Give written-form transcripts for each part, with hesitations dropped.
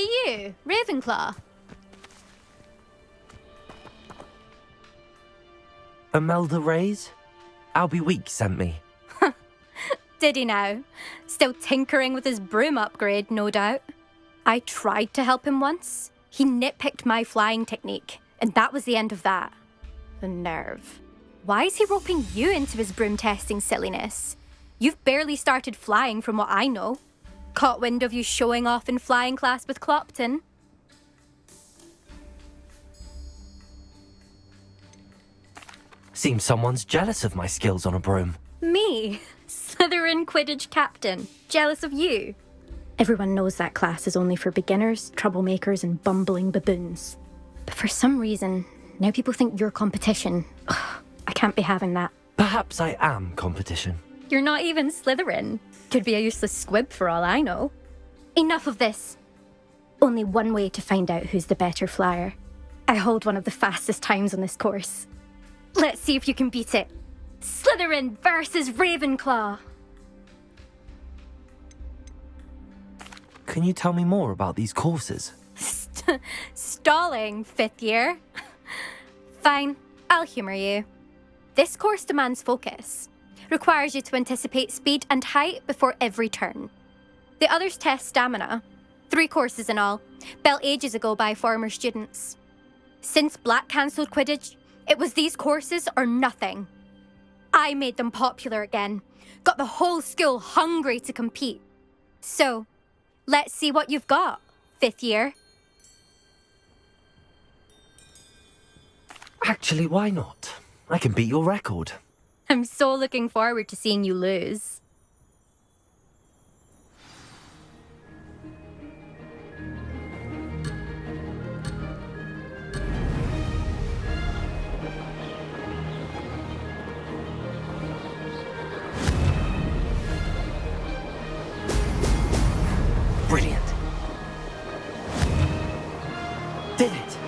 you, Ravenclaw? Imelda Reyes? Albie Week sent me. Did he now? Still tinkering with his broom upgrade, no doubt. I tried to help him once. He nitpicked my flying technique, and that was the end of that. The nerve. Why is he roping you into his broom testing silliness? You've barely started flying from what I know. Caught wind of you showing off in flying class with Clopton. Seems someone's jealous of my skills on a broom. Me? Slytherin Quidditch captain. Jealous of you? Everyone knows that class is only for beginners, troublemakers, and bumbling baboons. But for some reason, now people think you're competition. Ugh, I can't be having that. Perhaps I am competition. You're not even Slytherin. Could be a useless squib for all I know. Enough of this. Only one way to find out who's the better flyer. I hold one of the fastest times on this course. Let's see if you can beat it. Slytherin versus Ravenclaw. Can you tell me more about these courses? Stalling, 5th year. Fine, I'll humour you. This course demands focus. Requires you to anticipate speed and height before every turn. The others test stamina. 3 courses in all, built ages ago by former students. Since Black cancelled Quidditch, it was these courses or nothing. I made them popular again. Got the whole school hungry to compete. So, let's see what you've got, 5th year. Actually, why not? I can beat your record. I'm so looking forward to seeing you lose. Brilliant. Did it.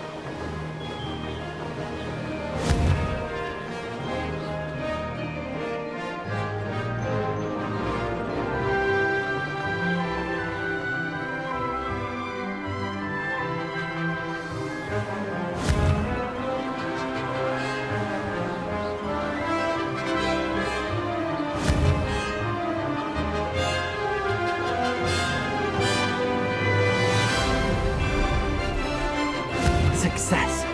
Success.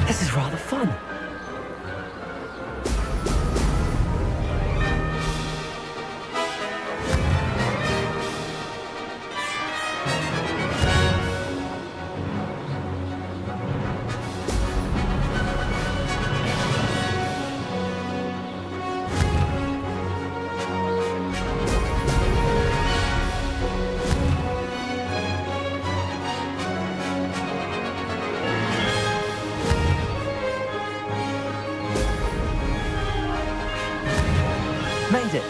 This is rather fun. Made it!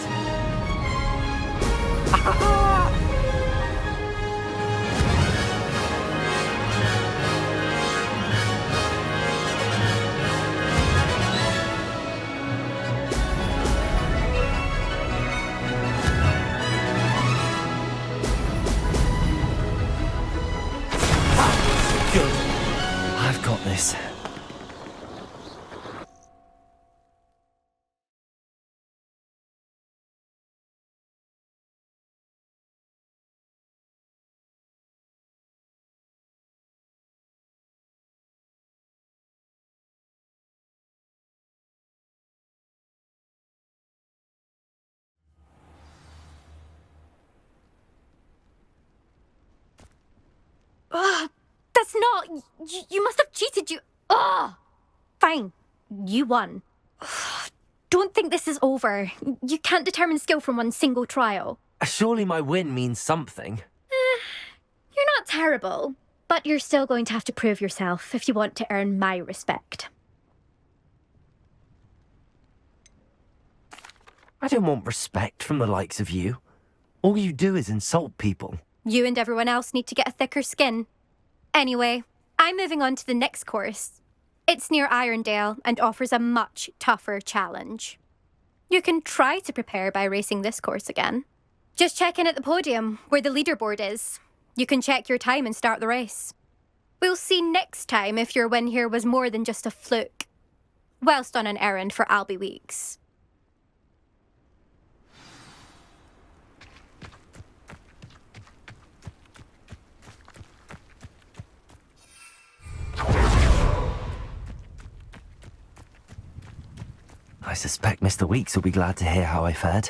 Good. I've got this. Ugh, that's not... You must have cheated, you... Ugh! Fine, you won. Ugh, don't think this is over. You can't determine skill from one single trial. Surely my win means something. You're not terrible, but you're still going to have to prove yourself if you want to earn my respect. I don't want respect from the likes of you. All you do is insult people. You and everyone else need to get a thicker skin. Anyway, I'm moving on to the next course. It's near Irondale and offers a much tougher challenge. You can try to prepare by racing this course again. Just check in at the podium, where the leaderboard is. You can check your time and start the race. We'll see next time if your win here was more than just a fluke. Whilst on an errand for Albie Weeks. I suspect Mr. Weeks will be glad to hear how I fared.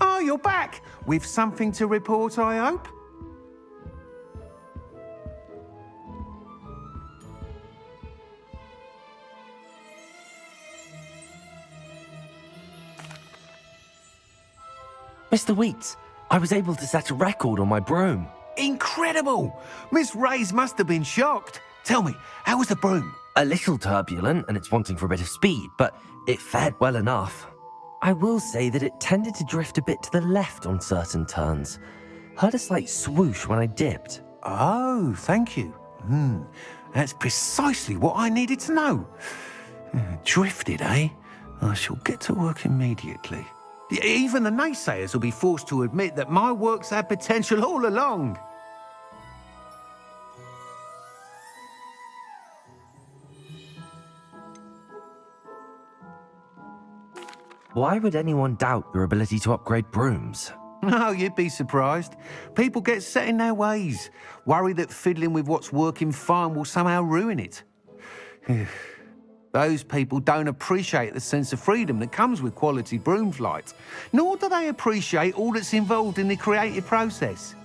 Oh, you're back! With something to report, I hope? Mr. Weeks, I was able to set a record on my broom. Incredible! Miss Reyes must have been shocked. Tell me, how was the broom? A little turbulent and it's wanting for a bit of speed, but it fared well enough. I will say that it tended to drift a bit to the left on certain turns. Heard a slight swoosh when I dipped. Oh, thank you. That's precisely what I needed to know. Drifted, eh? I shall get to work immediately. Even the naysayers will be forced to admit that my work's had potential all along. Why would anyone doubt your ability to upgrade brooms? No, you'd be surprised. People get set in their ways, worry that fiddling with what's working fine will somehow ruin it. Those people don't appreciate the sense of freedom that comes with quality broom flight, nor do they appreciate all that's involved in the creative process.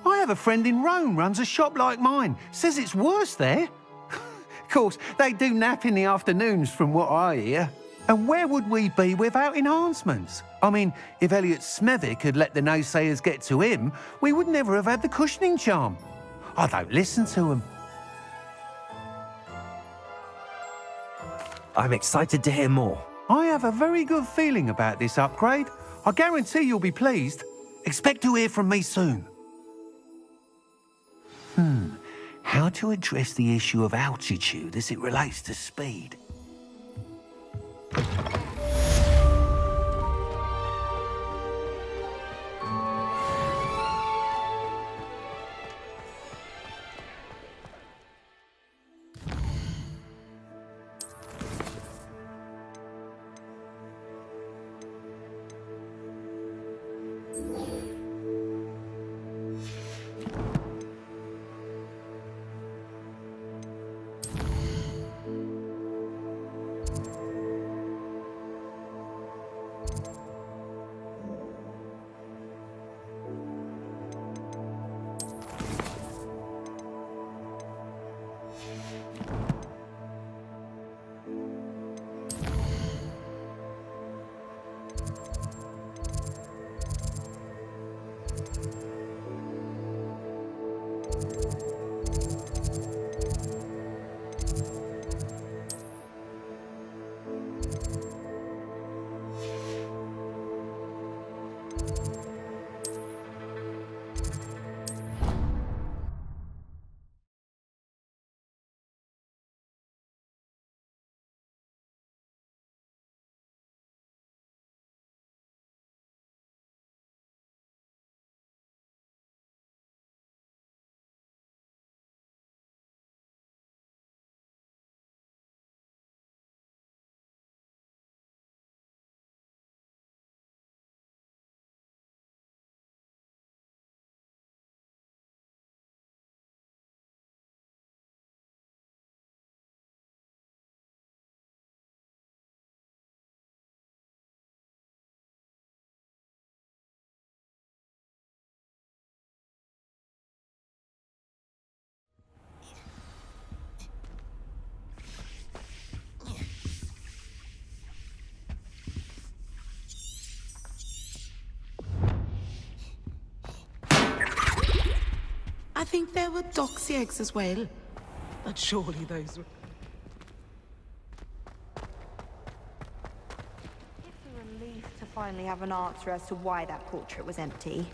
I have a friend in Rome runs a shop like mine, says it's worse there. Of course, they do nap in the afternoons from what I hear. And where would we be without enhancements? I mean, if Elliot Smethwick had let the naysayers get to him, we would never have had the cushioning charm. I don't listen to them. I'm excited to hear more. I have a very good feeling about this upgrade. I guarantee you'll be pleased. Expect to hear from me soon. How to address the issue of altitude as it relates to speed? think there were doxy eggs as well. But surely those were... It's a relief to finally have an answer as to why that portrait was empty.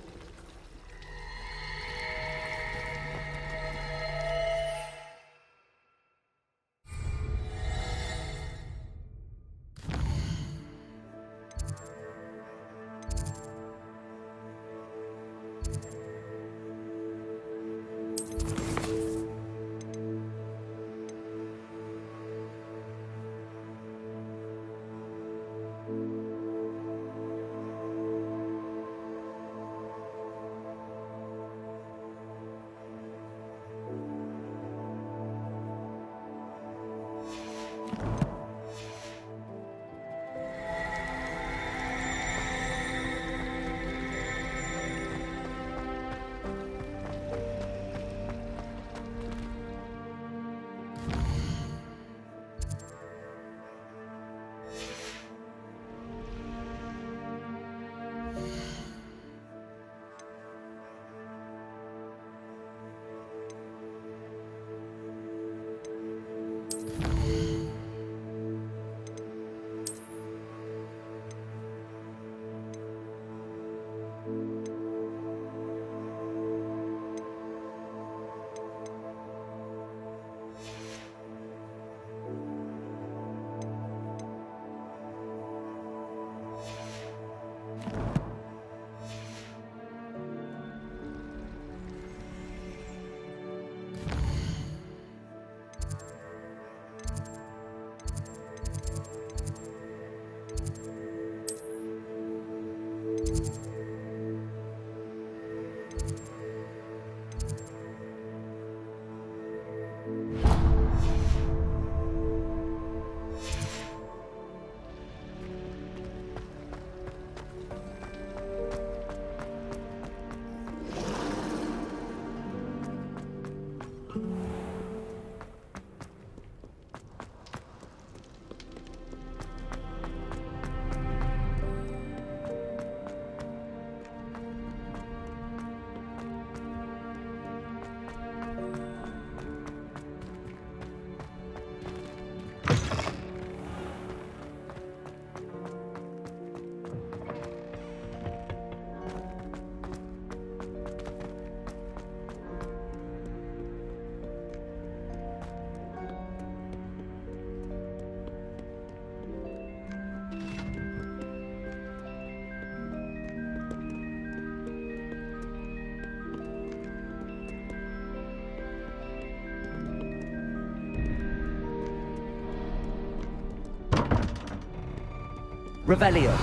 Revelio.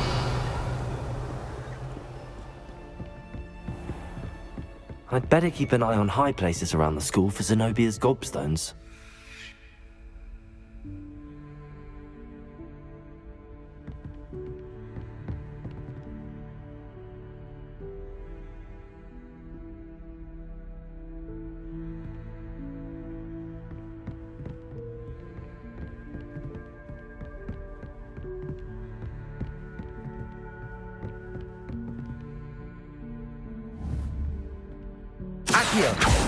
I'd better keep an eye on high places around the school for Zenobia's gobstones. Accio!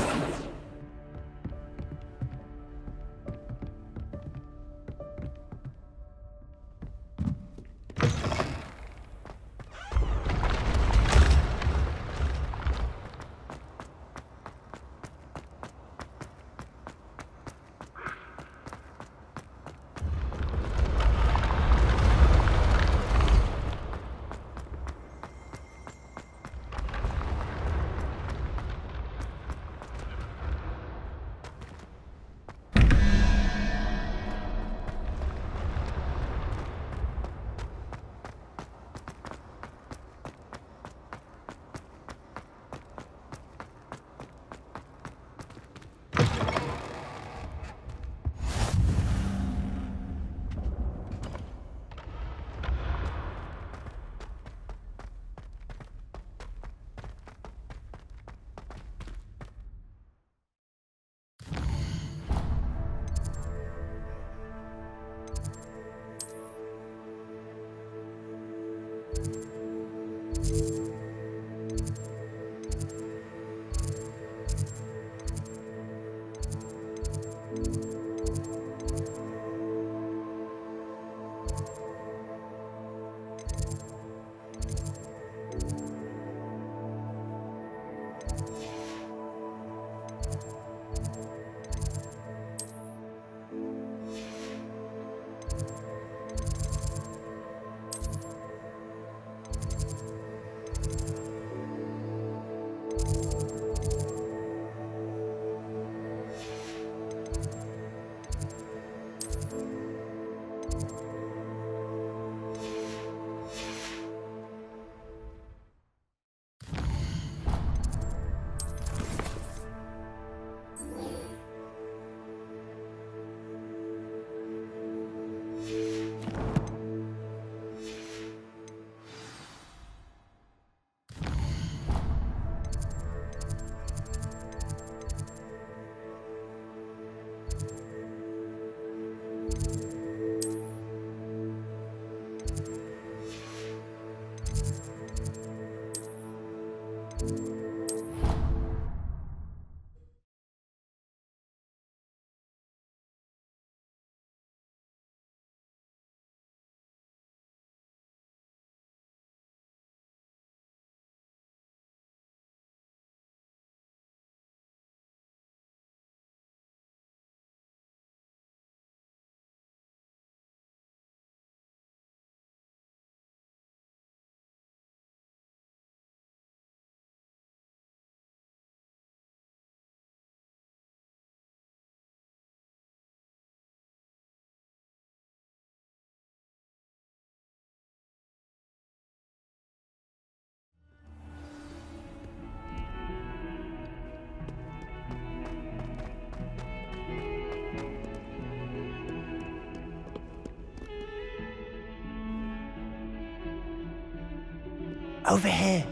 Over here.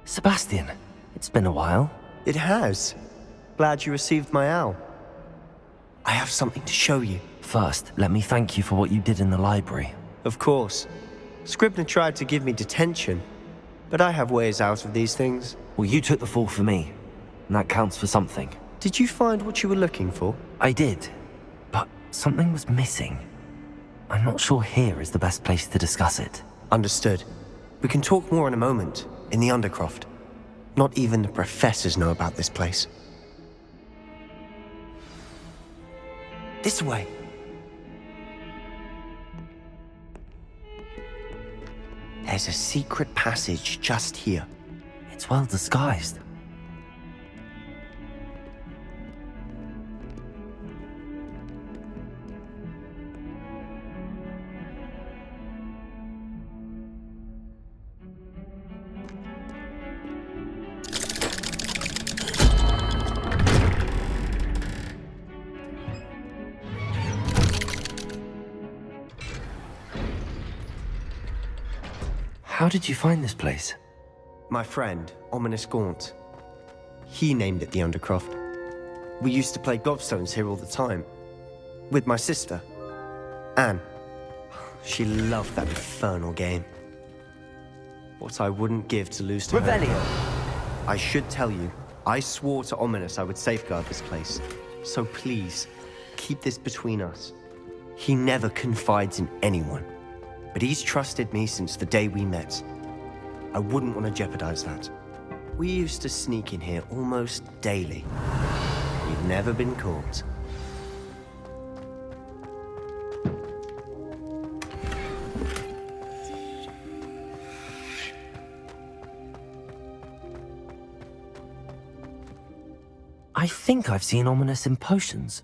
Sebastian, it's been a while. It has. Glad you received my owl. I have something to show you. First, let me thank you for what you did in the library. Of course. Scribner tried to give me detention, but I have ways out of these things. Well, you took the fall for me, and that counts for something. Did you find what you were looking for? I did, but something was missing. I'm not sure here is the best place to discuss it. Understood. We can talk more in a moment, in the Undercroft. Not even the professors know about this place. This way. There's a secret passage just here. It's well disguised. How did you find this place? My friend, Ominous Gaunt. He named it the Undercroft. We used to play gobstones here all the time. With my sister, Anne. She loved that infernal game. What I wouldn't give to lose to her. I should tell you, I swore to Ominous I would safeguard this place. So please, keep this between us. He never confides in anyone. But he's trusted me since the day we met. I wouldn't want to jeopardize that. We used to sneak in here almost daily. We've never been caught. I think I've seen Ominous in potions.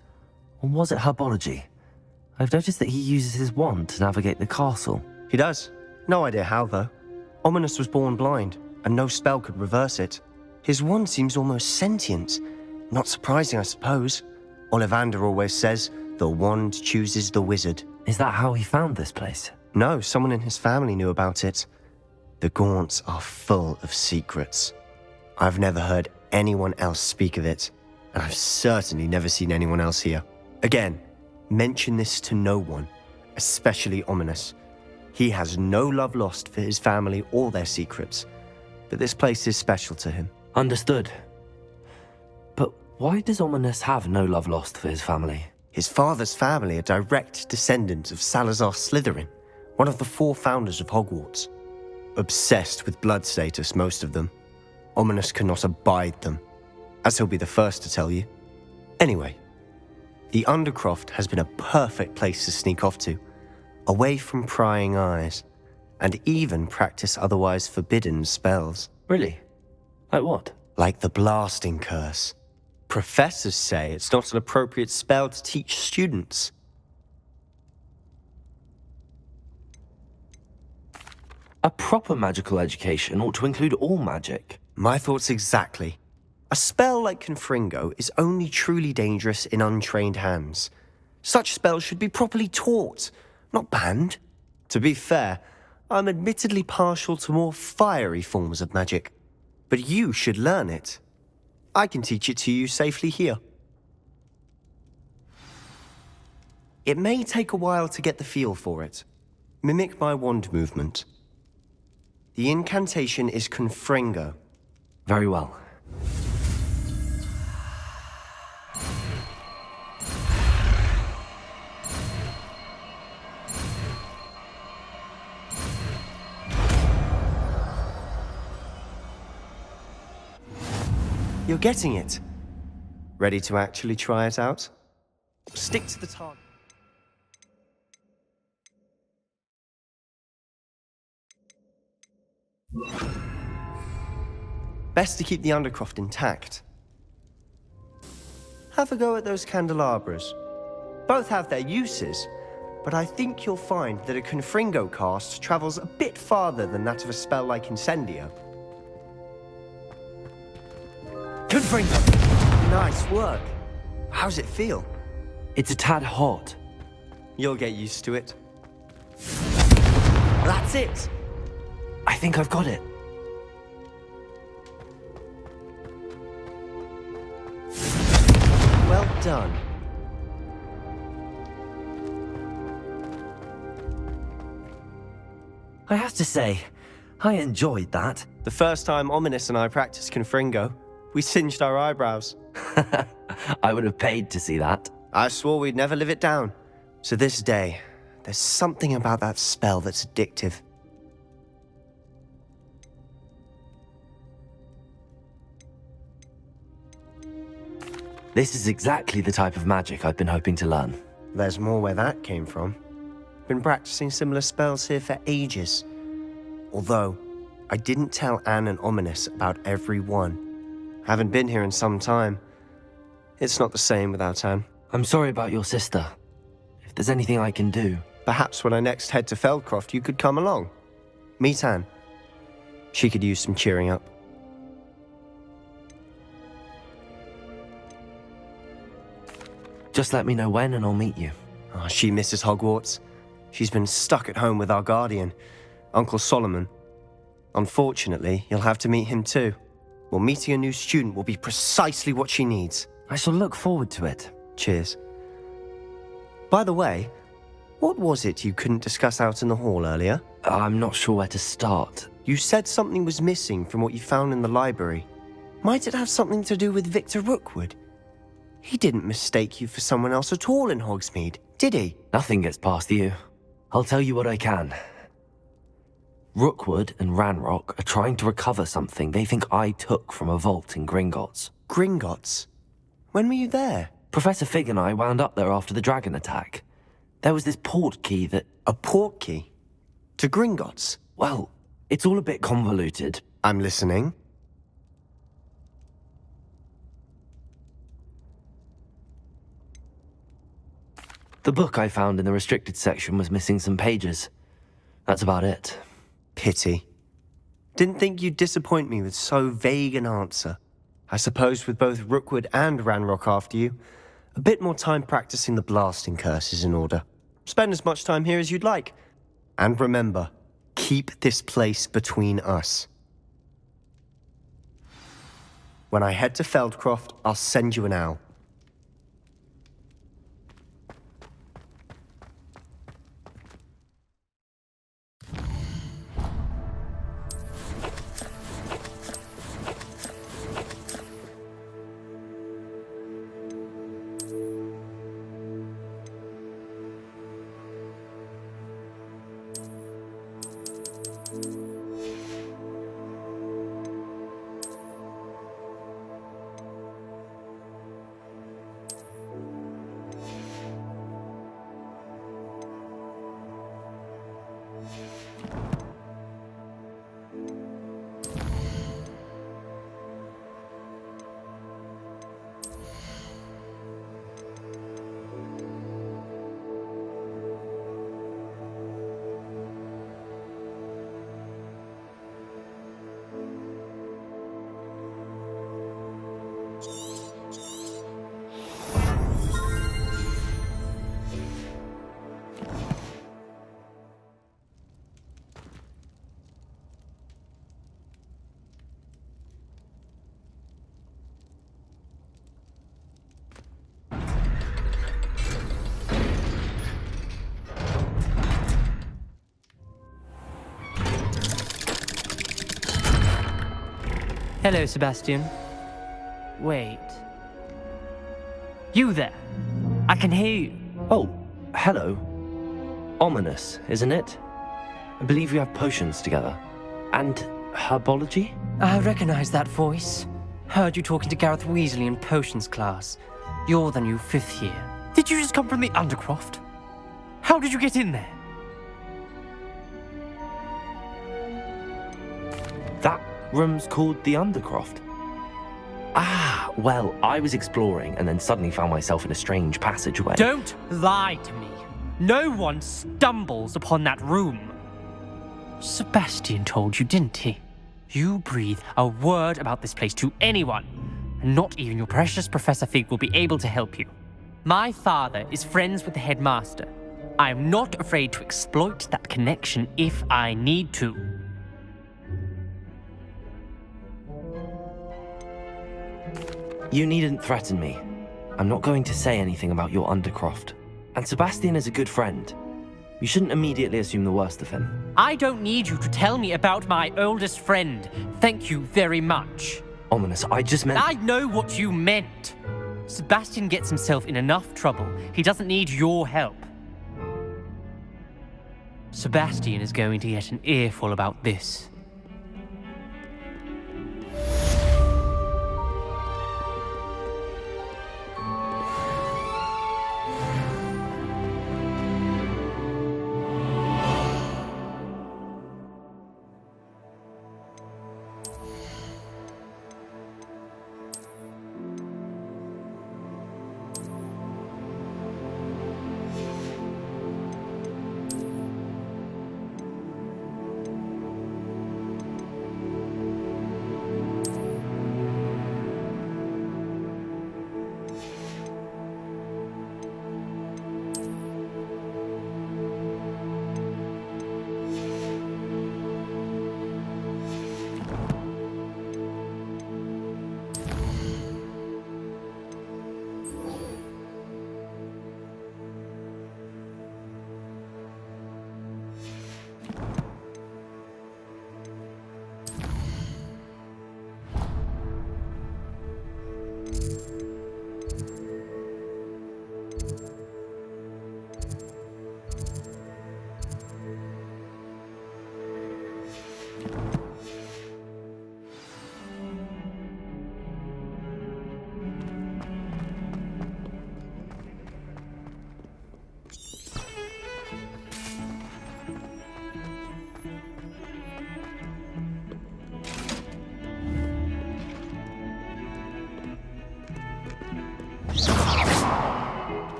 Or was it herbology? I've noticed that he uses his wand to navigate the castle. He does. No idea how, though. Ominous was born blind, and no spell could reverse it. His wand seems almost sentient. Not surprising, I suppose. Ollivander always says, the wand chooses the wizard. Is that how he found this place? No, someone in his family knew about it. The Gaunts are full of secrets. I've never heard anyone else speak of it, and I've certainly never seen anyone else here. Again, mention this to no one, especially Ominous. He has no love lost for his family or their secrets, but this place is special to him. Understood. But why does Ominous have no love lost for his family? His father's family are direct descendants of Salazar Slytherin, one of the 4 founders of Hogwarts. Obsessed with blood status, most of them. Ominous cannot abide them, as he'll be the first to tell you. Anyway, the Undercroft has been a perfect place to sneak off to, away from prying eyes, and even practice otherwise forbidden spells. Really? Like what? Like the blasting curse. Professors say it's not an appropriate spell to teach students. A proper magical education ought to include all magic. My thoughts exactly. A spell like Confringo is only truly dangerous in untrained hands. Such spells should be properly taught, not banned. To be fair, I'm admittedly partial to more fiery forms of magic. But you should learn it. I can teach it to you safely here. It may take a while to get the feel for it. Mimic my wand movement. The incantation is Confringo. Very well. You're getting it. Ready to actually try it out? Stick to the target. Best to keep the Undercroft intact. Have a go at those candelabras. Both have their uses, but I think you'll find that a Confringo cast travels a bit farther than that of a spell like Incendio. Confringo! Nice work. How's it feel? It's a tad hot. You'll get used to it. That's it! I think I've got it. Well done. I have to say, I enjoyed that. The first time Ominous and I practiced Confringo, we singed our eyebrows. I would have paid to see that. I swore we'd never live it down. To this day, there's something about that spell that's addictive. This is exactly the type of magic I've been hoping to learn. There's more where that came from. Been practicing similar spells here for ages. Although, I didn't tell Anne and Ominous about every one. Haven't been here in some time. It's not the same without Anne. I'm sorry about your sister. If there's anything I can do... Perhaps when I next head to Feldcroft, you could come along. Meet Anne. She could use some cheering up. Just let me know when and I'll meet you. Oh, she misses Hogwarts. She's been stuck at home with our guardian, Uncle Solomon. Unfortunately, you'll have to meet him too. Well, meeting a new student will be precisely what she needs. I shall look forward to it. Cheers. By the way, what was it you couldn't discuss out in the hall earlier? I'm not sure where to start. You said something was missing from what you found in the library. Might it have something to do with Victor Rookwood? He didn't mistake you for someone else at all in Hogsmeade, did he? Nothing gets past you. I'll tell you what I can. Rookwood and Ranrock are trying to recover something they think I took from a vault in Gringotts. Gringotts? When were you there? Professor Fig and I wound up there after the dragon attack. There was this port key that... A port key? To Gringotts? Well, it's all a bit convoluted. I'm listening. The book I found in the restricted section was missing some pages. That's about it. Pity. Didn't think you'd disappoint me with so vague an answer. I suppose with both Rookwood and Ranrock after you, a bit more time practicing the blasting curse is in order. Spend as much time here as you'd like. And remember, keep this place between us. When I head to Feldcroft, I'll send you an owl. Hello, Sebastian. Wait. You there? I can hear you. Oh, hello. Ominous, isn't it? I believe we have potions together. And herbology? I recognize that voice. Heard you talking to Gareth Weasley in potions class. You're the new 5th year. Did you just come from the Undercroft? How did you get in there? That room's called the Undercroft. Ah, well, I was exploring and then suddenly found myself in a strange passageway. Don't lie to me. No one stumbles upon that room. Sebastian told you, didn't he? You breathe a word about this place to anyone, and not even your precious Professor Fig will be able to help you. My father is friends with the headmaster. I'm not afraid to exploit that connection if I need to. You needn't threaten me. I'm not going to say anything about your Undercroft. And Sebastian is a good friend. You shouldn't immediately assume the worst of him. I don't need you to tell me about my oldest friend. Thank you very much. Ominous, I just meant... I know what you meant. Sebastian gets himself in enough trouble. He doesn't need your help. Sebastian is going to get an earful about this.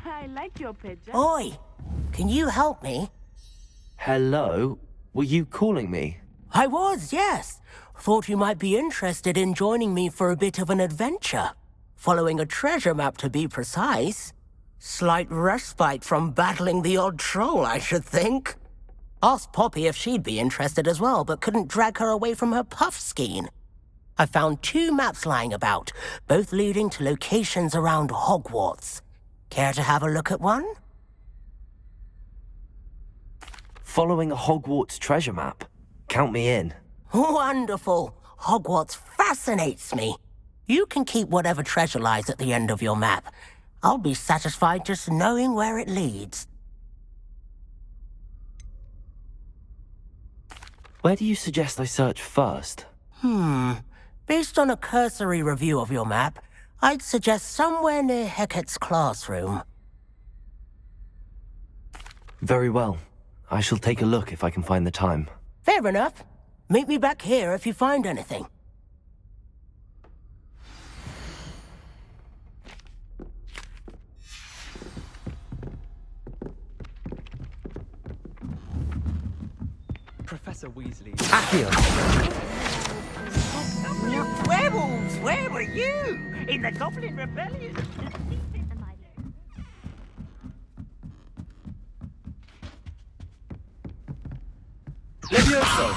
I like your picture. Oi! Can you help me? Hello? Were you calling me? I was, yes. Thought you might be interested in joining me for a bit of an adventure. Following a treasure map, to be precise. Slight respite from battling the odd troll, I should think. Asked Poppy if she'd be interested as well, but couldn't drag her away from her puff skein. I found 2 maps lying about, both leading to locations around Hogwarts. Care to have a look at one? Following a Hogwarts treasure map? Count me in. Wonderful. Hogwarts fascinates me. You can keep whatever treasure lies at the end of your map. I'll be satisfied just knowing where it leads. Where do you suggest I search first? Based on a cursory review of your map, I'd suggest somewhere near Hecat's classroom. Very well. I shall take a look if I can find the time. Fair enough. Meet me back here if you find anything. Professor Weasley. Accio! Werewolves, where were you? In the Goblin Rebellion? Levioso!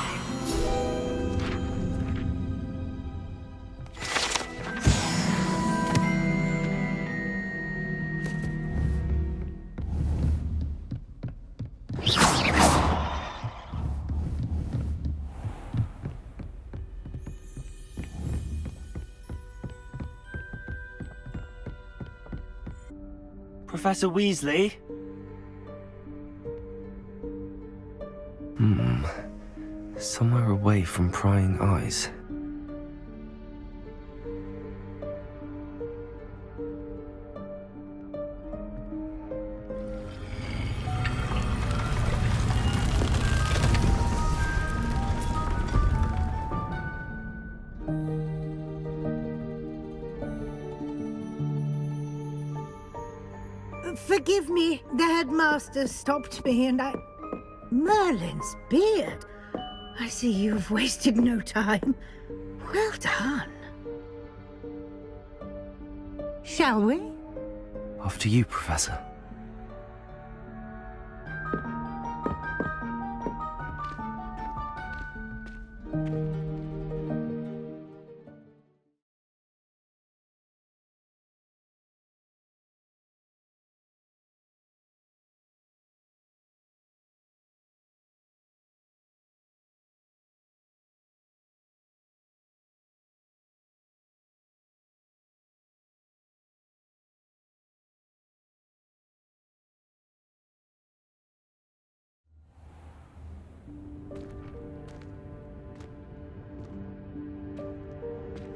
Professor Weasley? Somewhere away from prying eyes. Forgive me, the headmaster stopped me and I... Merlin's beard. I see you've wasted no time. Well done. Shall we? After you, Professor.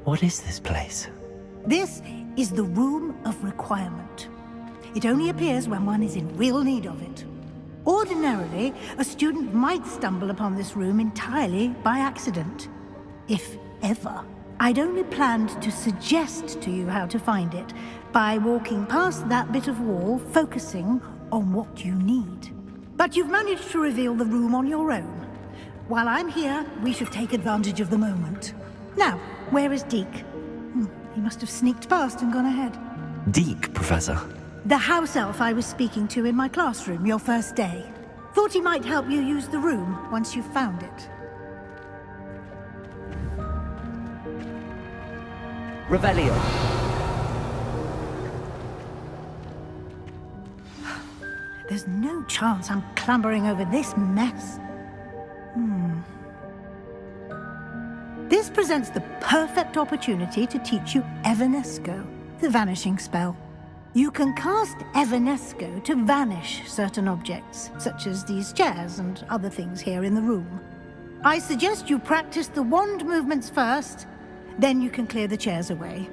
What is this place? This is the Room of Requirement. It only appears when one is in real need of it. Ordinarily, a student might stumble upon this room entirely by accident. If ever. I'd only planned to suggest to you how to find it by walking past that bit of wall, focusing on what you need. But you've managed to reveal the room on your own. While I'm here, we should take advantage of the moment. Now, where is Deke? He must have sneaked past and gone ahead. Deke, Professor. The house elf I was speaking to in my classroom your first day. Thought he might help you use the room once you've found it. Revelio. There's no chance I'm clambering over this mess. This presents the perfect opportunity to teach you Evanesco, the vanishing spell. You can cast Evanesco to vanish certain objects, such as these chairs and other things here in the room. I suggest you practice the wand movements first, then you can clear the chairs away.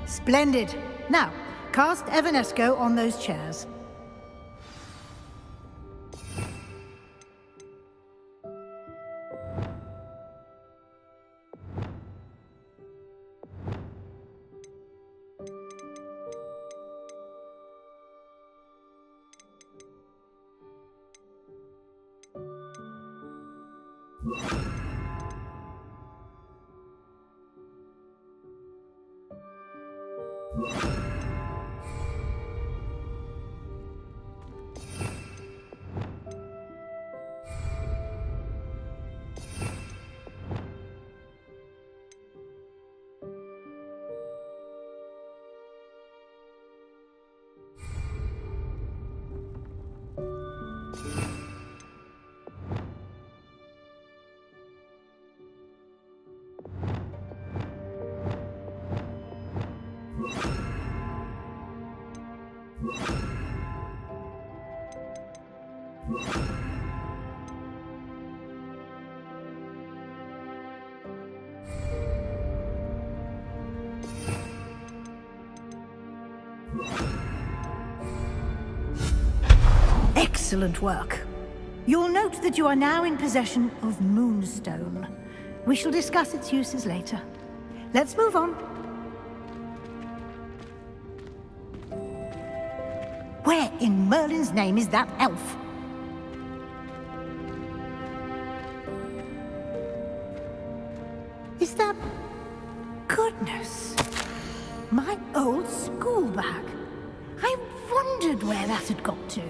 Splendid. Now, cast Evanesco on those chairs. Excellent work. You'll note that you are now in possession of Moonstone. We shall discuss its uses later. Let's move on. Where in Merlin's name is that elf? Is that... Goodness. My old school bag. I wondered where that had got to.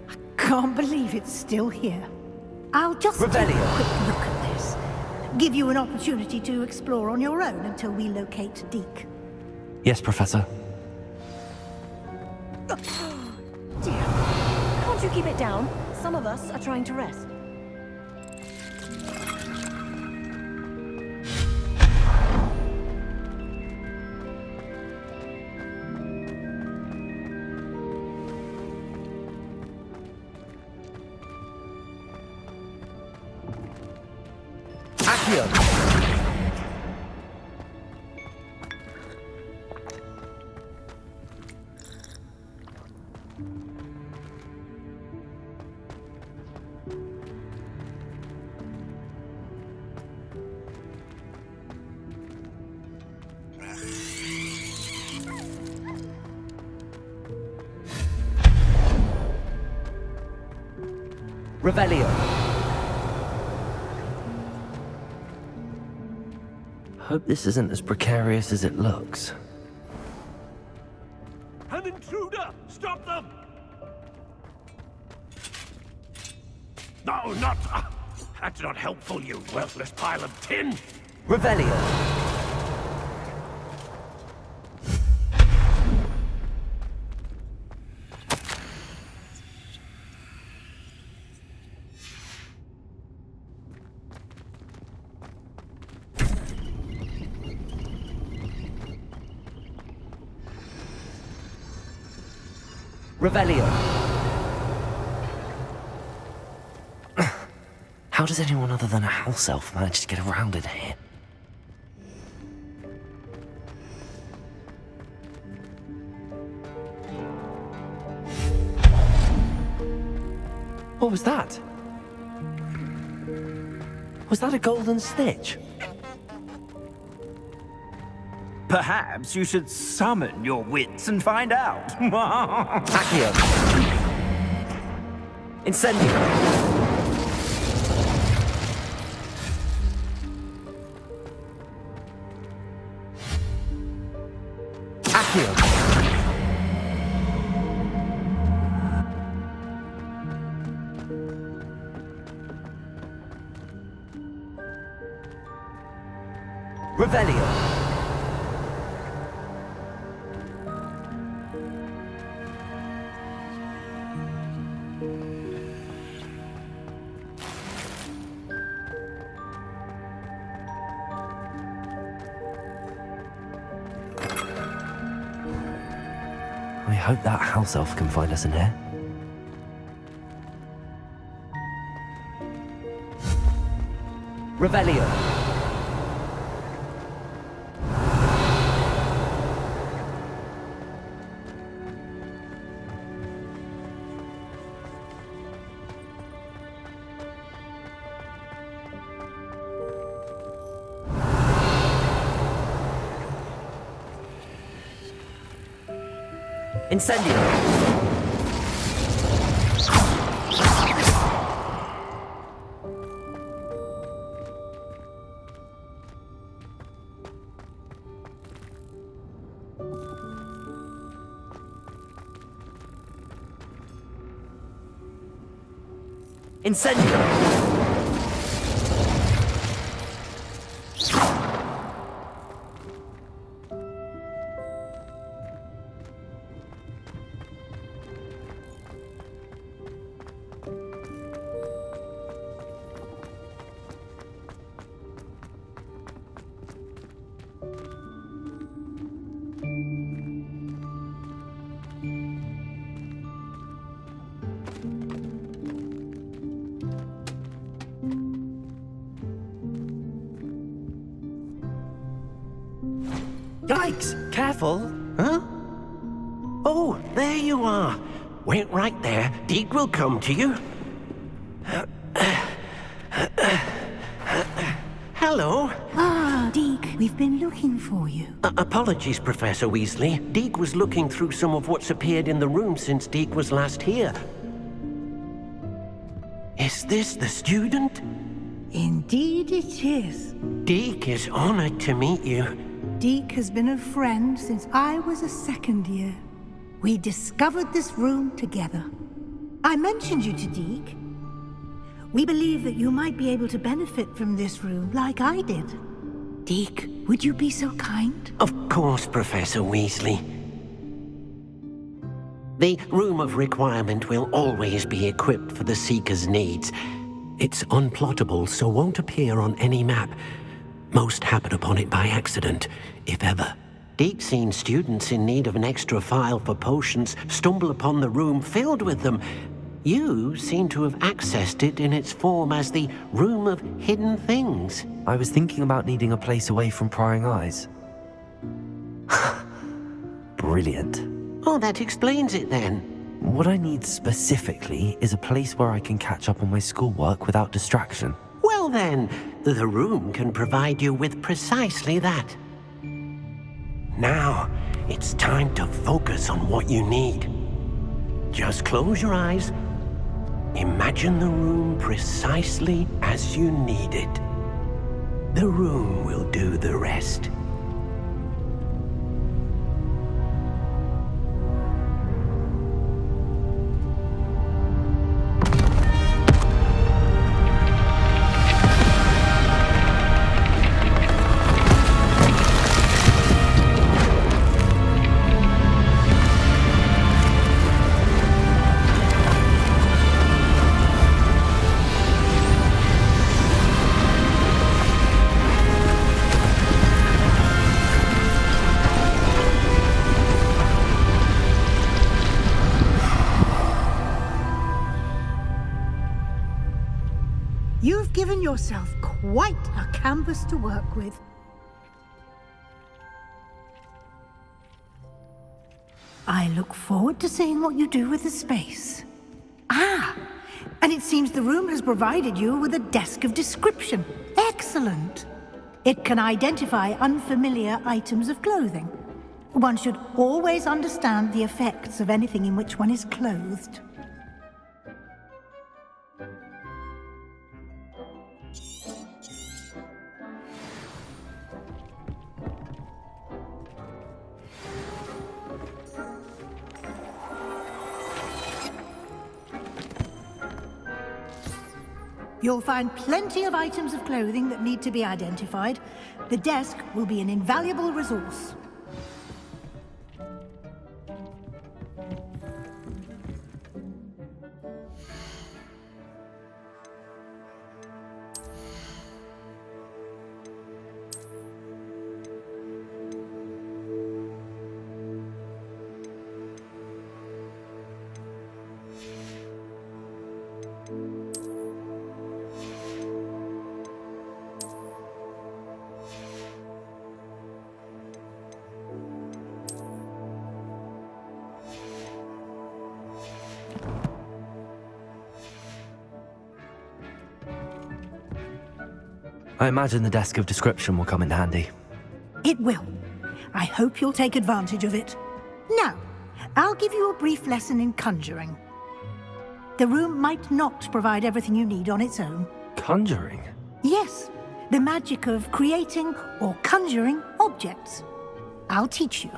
I can't believe it's still here. I'll just take a quick look at this. Give you an opportunity to explore on your own until we locate Deke. Yes, Professor. Dear, can't you keep it down? Some of us are trying to rest. Revelio. Hope this isn't as precarious as it looks. An intruder! Stop them! No, not... that's not helpful, you worthless pile of tin! Revelio. Revelio. How does anyone other than a house elf manage to get around in here? What was that? Was that a golden snitch? Perhaps you should summon your wits and find out. Accio. Incendio. Accio. Revelio. I hope that house elf can find us in here. Revelio. Incendio. Incendio. Yikes! Careful! Huh? Oh, there you are! Wait right there. Deke will come to you. Hello. Ah, Deke, we've been looking for you. Apologies, Professor Weasley. Deke was looking through some of what's appeared in the room since Deke was last here. Is this the student? Indeed it is. Deke is honored to meet you. Deke has been a friend since I was a second year. We discovered this room together. I mentioned you to Deke. We believe that you might be able to benefit from this room like I did. Deke, would you be so kind? Of course, Professor Weasley. The Room of Requirement will always be equipped for the Seeker's needs. It's unplottable, so won't appear on any map. Most happen upon it by accident, if ever. Deke's seen students in need of an extra file for potions stumble upon the room filled with them. You seem to have accessed it in its form as the Room of Hidden Things. I was thinking about needing a place away from prying eyes. Brilliant. Oh, that explains it then. What I need specifically is a place where I can catch up on my schoolwork without distraction. Well then, the room can provide you with precisely that. Now, it's time to focus on what you need. Just close your eyes Imagine the room precisely as you need it. The room will do the rest. You've given yourself quite a canvas to work with. I look forward to seeing what you do with the space. Ah, and it seems the room has provided you with a desk of description. Excellent. It can identify unfamiliar items of clothing. One should always understand the effects of anything in which one is clothed. You'll find plenty of items of clothing that need to be identified. The desk will be an invaluable resource. I imagine the desk of description will come in handy. It will. I hope you'll take advantage of it. Now, I'll give you a brief lesson in conjuring. The room might not provide everything you need on its own. Conjuring? Yes, the magic of creating or conjuring objects. I'll teach you.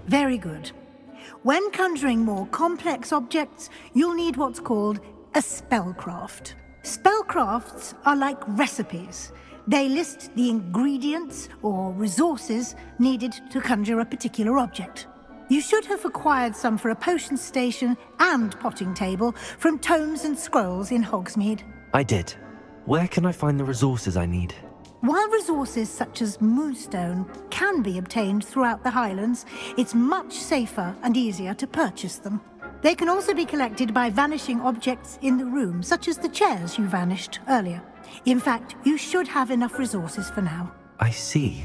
Very good. When conjuring more complex objects, you'll need what's called a spellcraft. Spellcrafts are like recipes. They list the ingredients or resources needed to conjure a particular object. You should have acquired some for a potion station and potting table from tomes and scrolls in Hogsmeade. I did. Where can I find the resources I need? While resources such as moonstone can be obtained throughout the Highlands, it's much safer and easier to purchase them. They can also be collected by vanishing objects in the room, such as the chairs you vanished earlier. In fact, you should have enough resources for now. I see.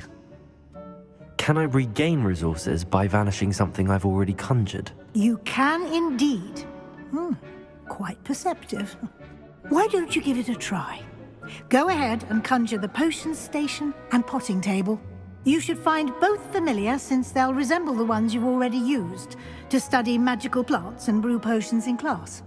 Can I regain resources by vanishing something I've already conjured? You can indeed. Quite perceptive. Why don't you give it a try? Go ahead and conjure the potion station and potting table. You should find both familiar, since they'll resemble the ones you've already used to study magical plants and brew potions in class.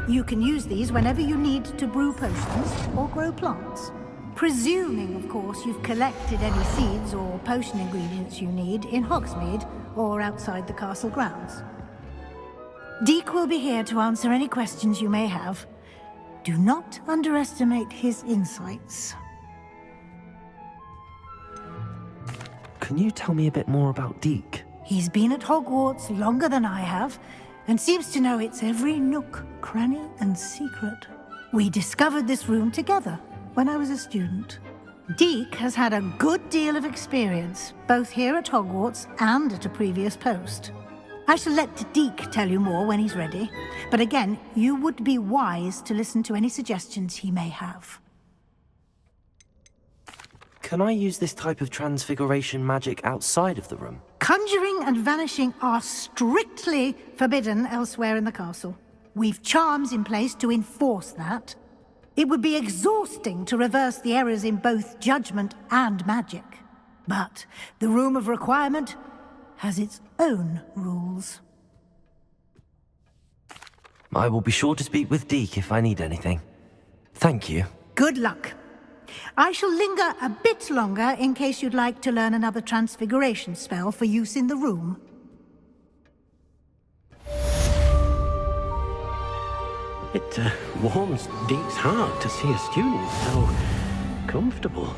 You can use these whenever you need to brew potions or grow plants. Presuming, of course, you've collected any seeds or potion ingredients you need in Hogsmeade or outside the castle grounds. Deek will be here to answer any questions you may have. Do not underestimate his insights. Can you tell me a bit more about Deek? He's been at Hogwarts longer than I have, and seems to know its every nook, cranny, and secret. We discovered this room together when I was a student. Deek has had a good deal of experience, both here at Hogwarts and at a previous post. I shall let Deek tell you more when he's ready, but again, you would be wise to listen to any suggestions he may have. Can I use this type of transfiguration magic outside of the room? Conjuring and vanishing are strictly forbidden elsewhere in the castle. We've charms in place to enforce that. It would be exhausting to reverse the errors in both judgment and magic. But the Room of Requirement has its own rules. I will be sure to speak with Deek if I need anything. Thank you. Good luck. I shall linger a bit longer in case you'd like to learn another transfiguration spell for use in the room. It warms Deek's heart to see a student so comfortable.